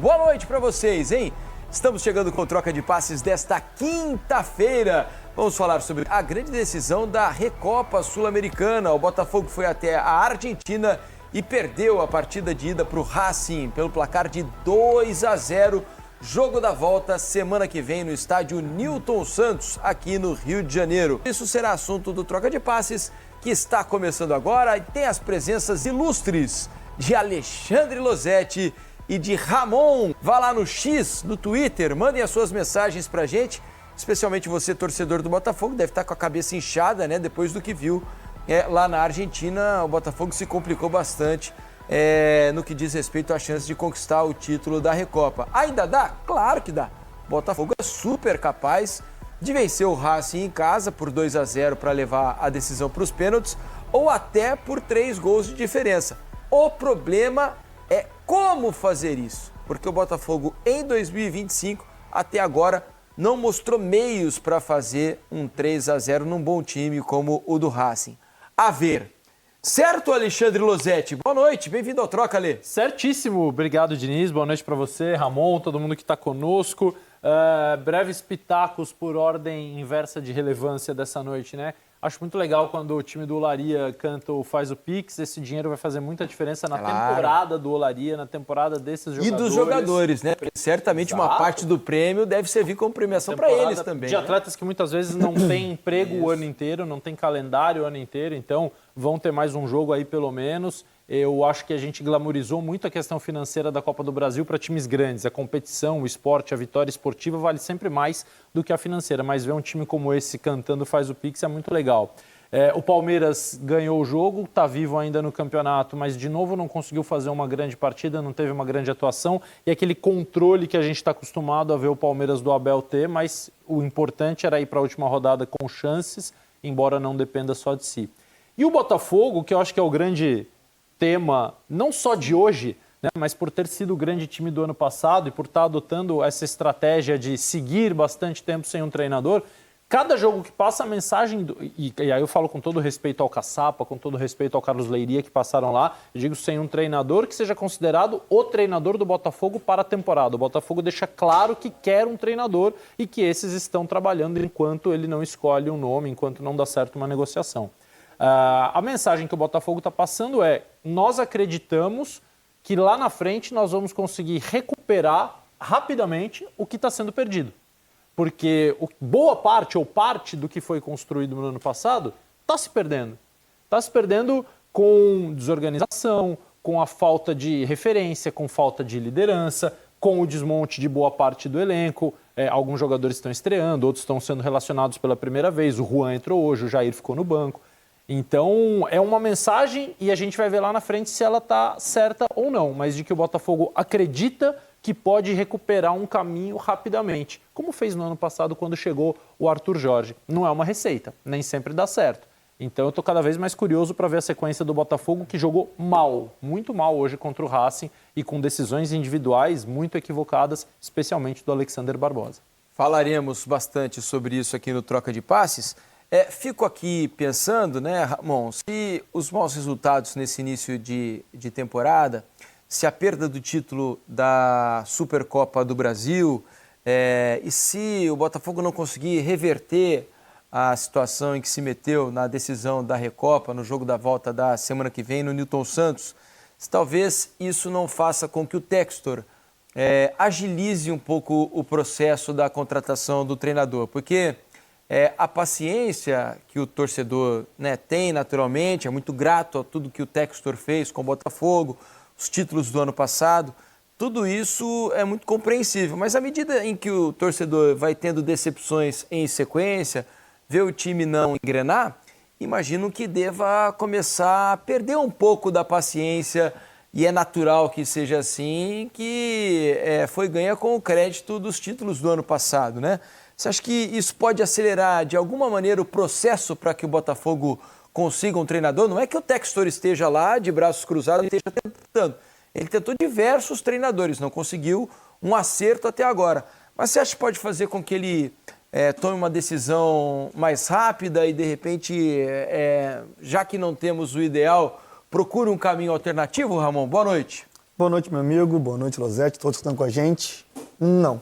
Boa noite para vocês, hein? Estamos chegando com troca de passes desta quinta-feira. Vamos falar sobre a grande decisão da Recopa Sul-Americana. O Botafogo foi até a Argentina e perdeu a partida de ida para o Racing pelo placar de 2-0. Jogo da volta semana que vem no estádio Newton Santos, aqui no Rio de Janeiro. Isso será assunto do Troca de Passes, que está começando agora e tem as presenças ilustres de Alexandre Losetti e de Ramon. Vá lá no X, no Twitter, mandem as suas mensagens pra gente, especialmente você, torcedor do Botafogo, deve estar com a cabeça inchada, né? Depois do que viu lá na Argentina, o Botafogo se complicou bastante no que diz respeito à chance de conquistar o título da Recopa. Ainda dá? Claro que dá. O Botafogo é super capaz de vencer o Racing em casa por 2-0 para levar a decisão para os pênaltis ou até por 3 gols de diferença. O problema é como fazer isso, porque o Botafogo em 2025 até agora não mostrou meios para fazer um 3-0 num bom time como o do Racing. A ver. Certo, Alexandre Losetti? Boa noite, bem-vindo ao Troca, Alê. Certíssimo, obrigado, Diniz. Boa noite para você, Ramon, todo mundo que está conosco. Breves pitacos por ordem inversa de relevância dessa noite, né? Acho muito legal quando o time do Olaria canta o Faz o Pix. Esse dinheiro vai fazer muita diferença na temporada do Olaria, na temporada desses jogadores. E dos jogadores, né? Porque certamente uma parte do prêmio deve servir como premiação para eles também. De atletas que muitas vezes não têm emprego o ano inteiro, não têm calendário o ano inteiro, então vão ter mais um jogo aí pelo menos. Eu acho que a gente glamorizou muito a questão financeira da Copa do Brasil para times grandes. A competição, o esporte, a vitória esportiva vale sempre mais do que a financeira. Mas ver um time como esse cantando Faz o Pix é muito legal. O Palmeiras ganhou o jogo, está vivo ainda no campeonato, mas de novo não conseguiu fazer uma grande partida, não teve uma grande atuação. E aquele controle que a gente está acostumado a ver o Palmeiras do Abel ter, mas o importante era ir para a última rodada com chances, embora não dependa só de si. E o Botafogo, que eu acho que é o grande tema, não só de hoje, né, mas por ter sido o grande time do ano passado e por estar adotando essa estratégia de seguir bastante tempo sem um treinador, cada jogo que passa a mensagem, e aí eu falo com todo respeito ao Caçapa, com todo respeito ao Carlos Leiria que passaram lá, eu digo sem um treinador que seja considerado o treinador do Botafogo para a temporada. O Botafogo deixa claro que quer um treinador e que esses estão trabalhando enquanto ele não escolhe um nome, enquanto não dá certo uma negociação. A mensagem que o Botafogo está passando é: nós acreditamos que lá na frente nós vamos conseguir recuperar rapidamente o que está sendo perdido. Porque boa parte ou parte do que foi construído no ano passado está se perdendo. Está se perdendo com desorganização, com a falta de referência, com falta de liderança, com o desmonte de boa parte do elenco. Alguns jogadores estão estreando, outros estão sendo relacionados pela primeira vez. O Juan entrou hoje, o Jair ficou no banco. Então, é uma mensagem e a gente vai ver lá na frente se ela está certa ou não, mas de que o Botafogo acredita que pode recuperar um caminho rapidamente, como fez no ano passado quando chegou o Arthur Jorge. Não é uma receita, nem sempre dá certo. Então, eu estou cada vez mais curioso para ver a sequência do Botafogo, que jogou mal, muito mal hoje contra o Racing e com decisões individuais muito equivocadas, especialmente do Alexander Barbosa. Falaremos bastante sobre isso aqui no Troca de Passes. Fico aqui pensando, né, Ramon, se os maus resultados nesse início de temporada, se a perda do título da Supercopa do Brasil e se o Botafogo não conseguir reverter a situação em que se meteu na decisão da Recopa, no jogo da volta da semana que vem no Newton Santos, talvez isso não faça com que o Textor agilize um pouco o processo da contratação do treinador, porque a paciência que o torcedor, né, tem naturalmente, é muito grato a tudo que o Textor fez com o Botafogo, os títulos do ano passado, tudo isso é muito compreensível, mas à medida em que o torcedor vai tendo decepções em sequência, vê o time não engrenar, imagino que deva começar a perder um pouco da paciência, e é natural que seja assim, que foi ganha com o crédito dos títulos do ano passado, né? Você acha que isso pode acelerar, de alguma maneira, o processo para que o Botafogo consiga um treinador? Não é que o Textor esteja lá, de braços cruzados, e esteja tentando. Ele tentou diversos treinadores, não conseguiu um acerto até agora. Mas você acha que pode fazer com que ele tome uma decisão mais rápida e, de repente, já que não temos o ideal, procure um caminho alternativo, Ramon? Boa noite. Boa noite, meu amigo. Boa noite, Losete. Todos que estão com a gente. Não.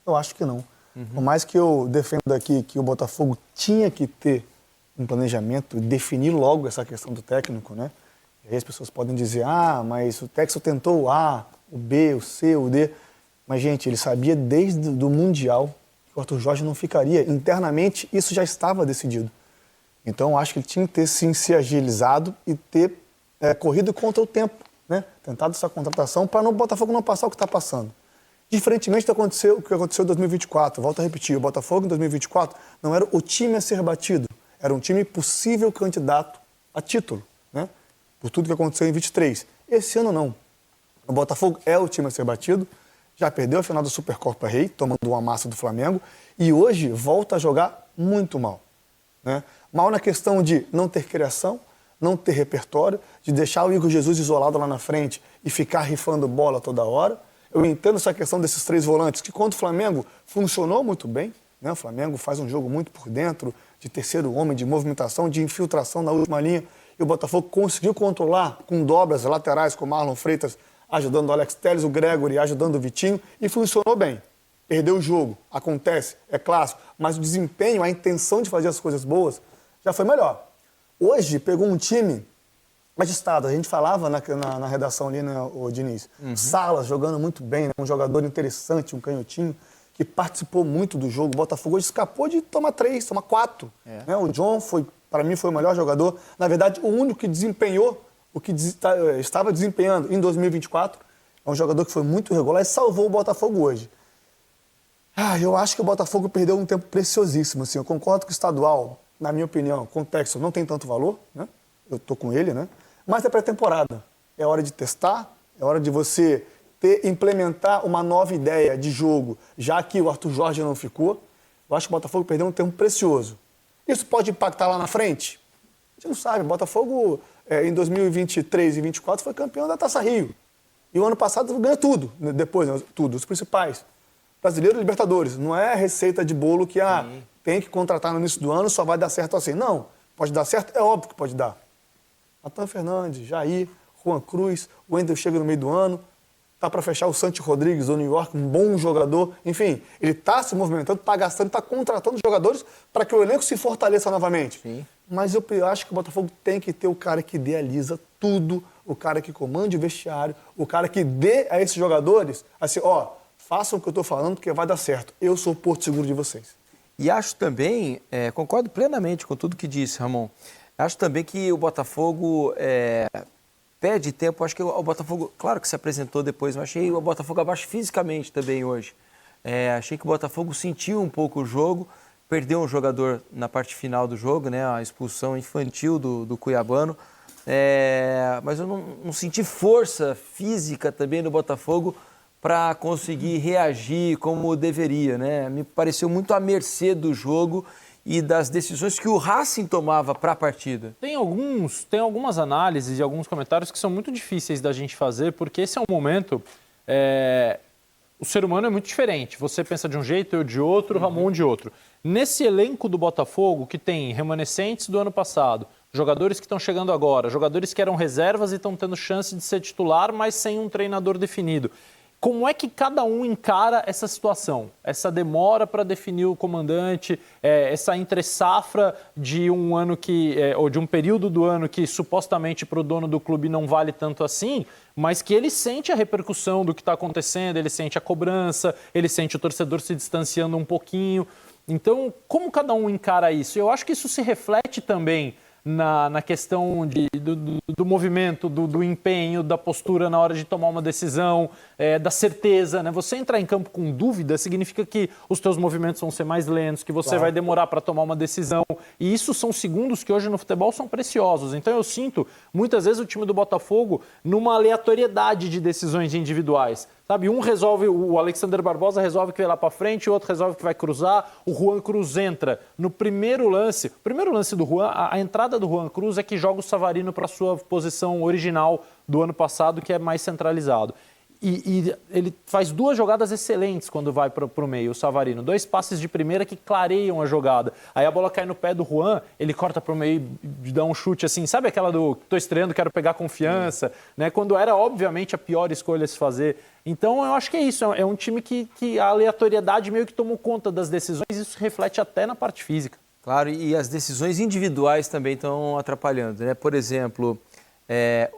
Eu acho que não. Por mais que eu defenda aqui que o Botafogo tinha que ter um planejamento, definir logo essa questão do técnico, né? E aí as pessoas podem dizer, mas o técnico tentou o A, o B, o C, o D. Mas, gente, ele sabia desde o Mundial que o Arthur Jorge não ficaria. Internamente, isso já estava decidido. Então, eu acho que ele tinha que ter, sim, se agilizado e ter corrido contra o tempo, né? Tentado essa contratação para o Botafogo não passar o que está passando. Diferentemente do que aconteceu em 2024. Volto a repetir, o Botafogo em 2024 não era o time a ser batido, era um time possível candidato a título, né? Por tudo que aconteceu em 23. Esse ano não. O Botafogo é o time a ser batido, já perdeu a final da Supercopa Rei, tomando uma massa do Flamengo, e hoje volta a jogar muito mal, né? Mal na questão de não ter criação, não ter repertório, de deixar o Igor Jesus isolado lá na frente e ficar rifando bola toda hora. Eu entendo essa questão desses 3 volantes, que contra o Flamengo funcionou muito bem, né? O Flamengo faz um jogo muito por dentro, de terceiro homem, de movimentação, de infiltração na última linha, e o Botafogo conseguiu controlar com dobras laterais, com o Marlon Freitas ajudando o Alex Telles, o Gregory ajudando o Vitinho, e funcionou bem. Perdeu o jogo, acontece, é clássico, mas o desempenho, a intenção de fazer as coisas boas, já foi melhor. Hoje, pegou um time agitado. A gente falava na redação ali, né, o Diniz? Salas jogando muito bem, né? Um jogador interessante, um canhotinho, que participou muito do jogo. O Botafogo hoje escapou de tomar 3, tomar 4. Né? O John, para mim, foi o melhor jogador. Na verdade, o único que desempenhou o que estava desempenhando em 2024. É um jogador que foi muito regular e salvou o Botafogo hoje. Eu acho que o Botafogo perdeu um tempo preciosíssimo. Assim. Eu concordo que o estadual, na minha opinião, com o Texas, não tem tanto valor, né? Eu tô com ele, né? Mas é pré-temporada. É hora de testar, é hora de você implementar uma nova ideia de jogo, já que o Arthur Jorge não ficou. Eu acho que o Botafogo perdeu um tempo precioso. Isso pode impactar lá na frente? A gente não sabe. O Botafogo, em 2023 e 2024, foi campeão da Taça Rio. E o ano passado ganhou tudo, depois, né? Tudo, os principais. Brasileiro e Libertadores. Não é receita de bolo que tem que contratar no início do ano, só vai dar certo assim. Não, pode dar certo, é óbvio que pode dar. Natan Fernandes, Jair, Juan Cruz, o Wendel chega no meio do ano, tá para fechar o Santi Rodrigues do New York, um bom jogador. Enfim, ele está se movimentando, está gastando, está contratando jogadores para que o elenco se fortaleça novamente. Sim. Mas eu acho que o Botafogo tem que ter o cara que idealiza tudo, o cara que comande o vestiário, o cara que dê a esses jogadores, assim, façam o que eu estou falando, porque vai dar certo. Eu sou o porto seguro de vocês. E acho também, concordo plenamente com tudo que disse, Ramon, acho também que o Botafogo perde tempo. Acho que o Botafogo, claro que se apresentou depois, mas achei o Botafogo abaixo fisicamente também hoje. Achei que o Botafogo sentiu um pouco o jogo, perdeu um jogador na parte final do jogo, né, a expulsão infantil do Cuiabano. Mas eu não senti força física também no Botafogo para conseguir reagir como deveria, né? Me pareceu muito à mercê do jogo e das decisões que o Racing tomava para a partida. Tem algumas análises e alguns comentários que são muito difíceis da gente fazer, porque esse é um momento... O ser humano é muito diferente. Você pensa de um jeito, eu de outro, Ramon de outro. Nesse elenco do Botafogo, que tem remanescentes do ano passado, jogadores que estão chegando agora, jogadores que eram reservas e estão tendo chance de ser titular, mas sem um treinador definido. Como é que cada um encara essa situação? Essa demora para definir o comandante, essa entre-safra de um ano ou de um período do ano que supostamente para o dono do clube não vale tanto assim, mas que ele sente a repercussão do que está acontecendo, ele sente a cobrança, ele sente o torcedor se distanciando um pouquinho. Então, como cada um encara isso? Eu acho que isso se reflete também na questão do movimento, do empenho, da postura na hora de tomar uma decisão, da certeza, né? Você entrar em campo com dúvida significa que os teus movimentos vão ser mais lentos, que você vai demorar para tomar uma decisão. E isso são segundos que hoje no futebol são preciosos. Então eu sinto, muitas vezes, o time do Botafogo numa aleatoriedade de decisões individuais. Sabe, um resolve, o Alexander Barbosa resolve que vai lá para frente, o outro resolve que vai cruzar, o Juan Cruz entra. No primeiro lance do Juan, a entrada do Juan Cruz é que joga o Savarino para a sua posição original do ano passado, que é mais centralizado. E ele faz 2 jogadas excelentes quando vai para o meio, o Savarino. 2 passes de primeira que clareiam a jogada. Aí a bola cai no pé do Juan, ele corta para o meio e dá um chute assim. Sabe aquela do tô estreando, quero pegar confiança? Né? Quando era, obviamente, a pior escolha a se fazer. Então, eu acho que é isso. É um time que a aleatoriedade meio que tomou conta das decisões. Isso reflete até na parte física. Claro, e as decisões individuais também estão atrapalhando, né? Por exemplo,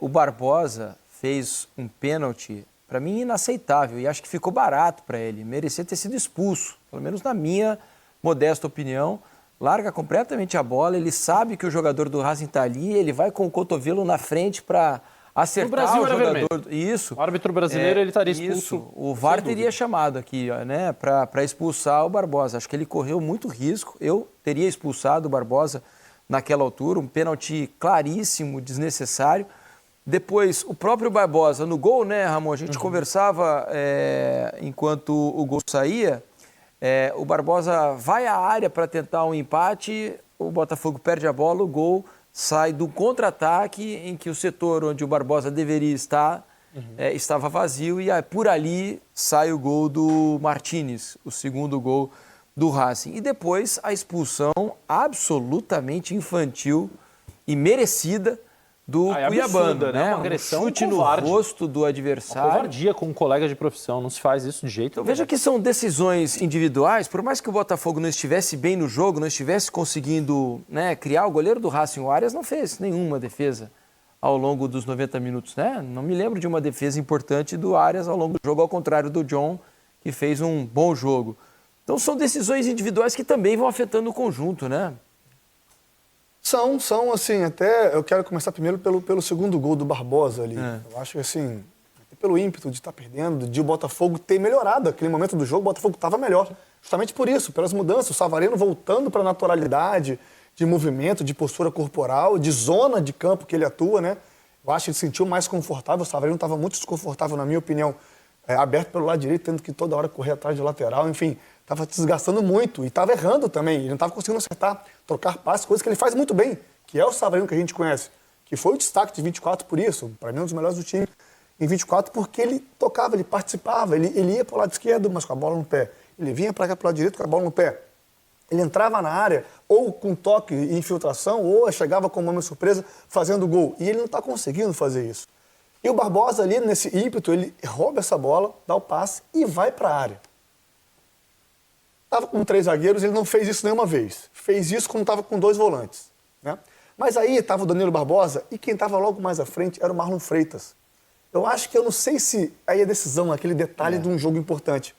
o Barbosa fez um pênalti, para mim, inaceitável, e acho que ficou barato para ele. Merecia ter sido expulso, pelo menos na minha modesta opinião. Larga completamente a bola, ele sabe que o jogador do Racing está ali, ele vai com o cotovelo na frente para acertar no Brasil o era jogador. Vermelho. Isso. O árbitro brasileiro ele estaria expulso. Isso. O VAR teria chamado aqui, ó, né, para expulsar o Barbosa. Acho que ele correu muito risco. Eu teria expulsado o Barbosa naquela altura, um pênalti claríssimo, desnecessário. Depois, o próprio Barbosa no gol, né, Ramon? A gente conversava enquanto o gol saía. O Barbosa vai à área para tentar um empate, o Botafogo perde a bola, o gol sai do contra-ataque em que o setor onde o Barbosa deveria estar estava vazio e por ali sai o gol do Martínez, o segundo gol do Racing. E depois a expulsão absolutamente infantil e merecida do Cuiabano, absurda, né? Uma agressão, um chute no covarde. rosto do adversário. Uma covardia com um colega de profissão, não se faz isso de jeito Então, nenhum. veja que são decisões individuais, por mais que o Botafogo não estivesse bem no jogo, não estivesse conseguindo, né, criar, o goleiro do Racing, o Arias, não fez nenhuma defesa ao longo dos 90 minutos, né? Não me lembro de uma defesa importante do Arias ao longo do jogo, ao contrário do John, que fez um bom jogo. Então são decisões individuais que também vão afetando o conjunto, né? São, assim, até eu quero começar primeiro pelo segundo gol do Barbosa ali. Eu acho que, assim, pelo ímpeto de estar perdendo, de o Botafogo ter melhorado. Aquele momento do jogo, o Botafogo estava melhor. Justamente por isso, pelas mudanças. O Savarino voltando para a naturalidade de movimento, de postura corporal, de zona de campo que ele atua, né? Eu acho que ele se sentiu mais confortável. O Savarino estava muito desconfortável, na minha opinião, aberto pelo lado direito, tendo que toda hora correr atrás de lateral, enfim. Estava desgastando muito e estava errando também. Ele não estava conseguindo acertar, trocar passes, coisa que ele faz muito bem, que é o Savarino que a gente conhece, que foi o destaque de 24 por isso, para mim um dos melhores do time em 24, porque ele tocava, ele participava, ele ia para o lado esquerdo, mas com a bola no pé. Ele vinha para cá para o lado direito com a bola no pé. Ele entrava na área, ou com toque e infiltração, ou chegava com uma surpresa fazendo gol. E ele não está conseguindo fazer isso. E o Barbosa ali, nesse ímpeto, ele rouba essa bola, dá o passe e vai para a área. Estava com 3 zagueiros, ele não fez isso nenhuma vez. Fez isso quando estava com 2 volantes. Né? Mas aí estava o Danilo Barbosa e quem estava logo mais à frente era o Marlon Freitas. Eu acho que eu não sei se aí a decisão, aquele detalhe de um jogo importante.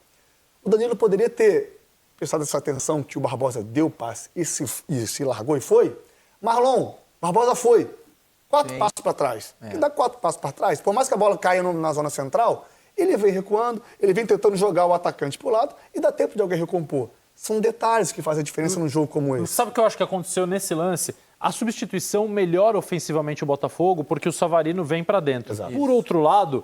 O Danilo poderia ter prestado essa atenção que o Barbosa deu o passe e se largou e foi. Marlon, Barbosa foi. 4 passos para trás. Ele dá 4 passos para trás, por mais que a bola caia na zona central, ele vem recuando, ele vem tentando jogar o atacante para o lado e dá tempo de alguém recompor. São detalhes que fazem a diferença num jogo como esse. Sabe o que eu acho que aconteceu nesse lance? A substituição melhora ofensivamente o Botafogo porque o Savarino vem para dentro. Exato. Por outro lado,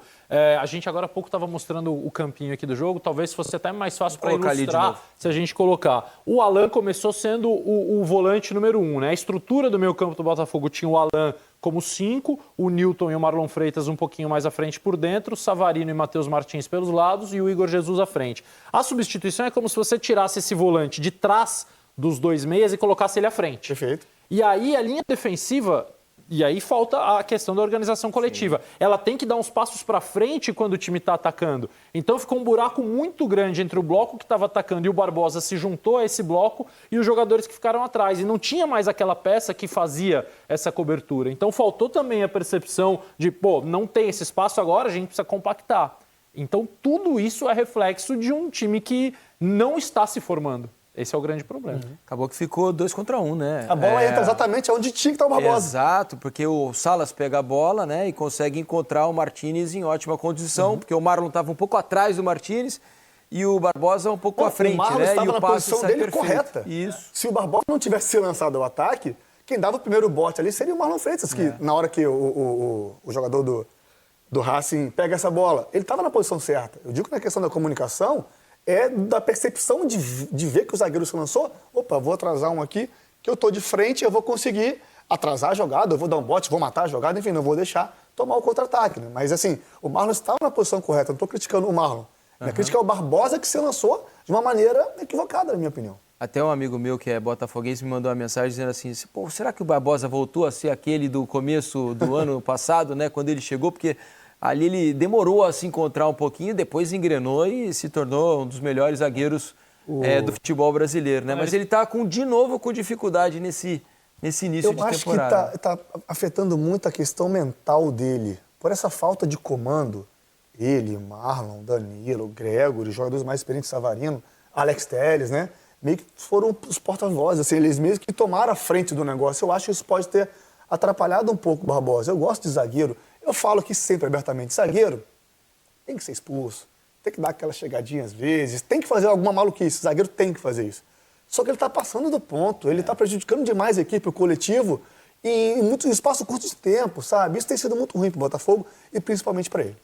a gente agora há pouco estava mostrando o campinho aqui do jogo, talvez fosse até mais fácil para ilustrar se a gente colocar. O Alan começou sendo o volante número 1, né? A estrutura do meio campo do Botafogo tinha o Alan como 5, o Newton e o Marlon Freitas um pouquinho mais à frente por dentro, o Savarino e Matheus Martins pelos lados e o Igor Jesus à frente. A substituição é como se você tirasse esse volante de trás dos 2 meias e colocasse ele à frente. Perfeito. E aí a linha defensiva, e aí falta a questão da organização coletiva. Sim. Ela tem que dar uns passos para frente quando o time está atacando. Então ficou um buraco muito grande entre o bloco que estava atacando e o Barbosa se juntou a esse bloco e os jogadores que ficaram atrás. E não tinha mais aquela peça que fazia essa cobertura. Então faltou também a percepção de, não tem esse espaço agora, a gente precisa compactar. Então tudo isso é reflexo de um time que não está se formando. Esse é o grande problema. Acabou que ficou 2 contra 1, né? A bola entra exatamente onde tinha que estar o Barbosa. Exato, porque o Salas pega a bola, né, e consegue encontrar o Martínez em ótima condição, porque o Marlon estava um pouco atrás do Martínez e o Barbosa um pouco à frente, o Marlon né? estava E o na passe posição sai dele perfeito. correta. Isso. Se o Barbosa não tivesse se lançado ao ataque, quem dava o primeiro bote ali seria o Marlon Freitas, que na hora que o jogador do Racing pega essa bola, ele estava na posição certa. Eu digo que na questão da comunicação, é da percepção de ver que o zagueiro se lançou. Opa, vou atrasar um aqui, que eu estou de frente, eu vou conseguir atrasar a jogada, eu vou dar um bote, vou matar a jogada, enfim, não vou deixar tomar o contra-ataque, né? Mas assim, o Marlon estava na posição correta, não estou criticando o Marlon. Minha crítica é o Barbosa que se lançou de uma maneira equivocada, na minha opinião. Até um amigo meu que é botafoguense me mandou uma mensagem dizendo assim, pô, será que o Barbosa voltou a ser aquele do começo do ano passado, né, quando ele chegou? Porque ali ele demorou a se encontrar um pouquinho, depois engrenou e se tornou um dos melhores zagueiros do futebol brasileiro, né? Mas ele está de novo com dificuldade nesse início de temporada. Eu acho que está afetando muito a questão mental dele. Por essa falta de comando, ele, Marlon, Danilo, Gregory, jogadores mais experientes, Savarino, Alex Telles, né? Meio que foram os porta-vozes, assim, eles mesmos que tomaram a frente do negócio. Eu acho que isso pode ter atrapalhado um pouco o Barbosa. Eu gosto de zagueiro. Eu falo aqui sempre abertamente, zagueiro tem que ser expulso, tem que dar aquela chegadinha às vezes, tem que fazer alguma maluquice, zagueiro tem que fazer isso. Só que ele está passando do ponto, ele está prejudicando demais a equipe, o coletivo, e em muito espaço curto de tempo, sabe? Isso tem sido muito ruim para o Botafogo e principalmente para ele.